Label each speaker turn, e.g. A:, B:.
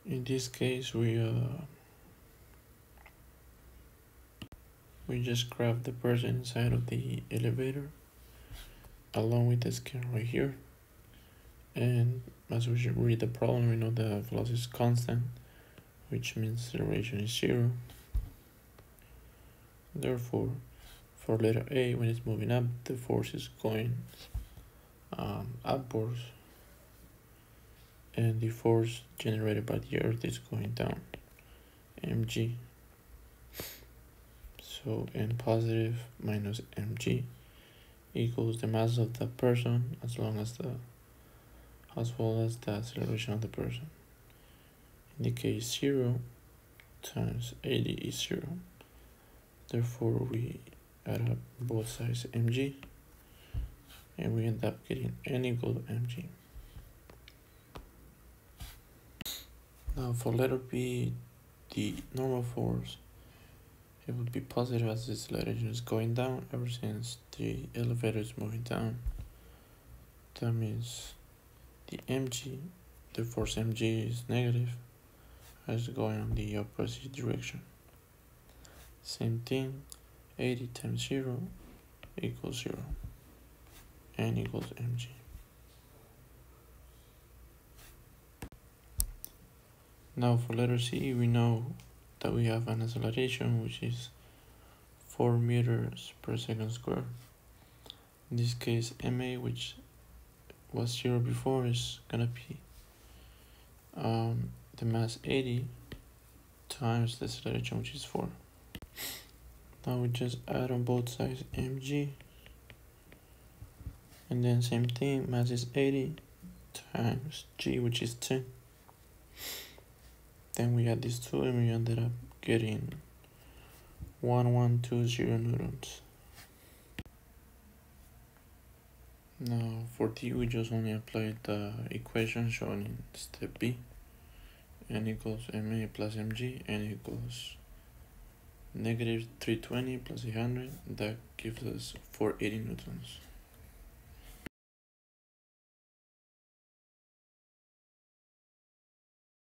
A: In this case, we just grab the person inside of the elevator along with the scale right here, and as we should read the problem, we know the velocity is constant, which means acceleration is 0. Therefore, for letter A, when it's moving up, the force is going upwards, and the force generated by the earth is going down, mg. So n positive minus mg equals the mass of the person as well as the acceleration of the person. In the case 0 times 80 is 0. Therefore, we add up both sides mg, and we end up getting n equal to mg. Now for letter B, the normal force, it would be positive as this acceleration is going down ever since the elevator is moving down. That means the mg, the force mg is negative as going on the opposite direction. Same thing, 80 times 0 equals 0. N equals mg. Now for letter C, we know that we have an acceleration which is 4 meters per second squared. In this case, ma, which was 0 before, is gonna be the mass 80 times the acceleration, which is 4. Now we just add on both sides mg, and then same thing, mass is 80 times g, which is 10. Then we add these two, and we ended up getting 1120 newtons. Now for D, we just only applied the equation shown in step B. N equals ma plus mg, n equals negative 320 plus 800. That gives us 480 newtons.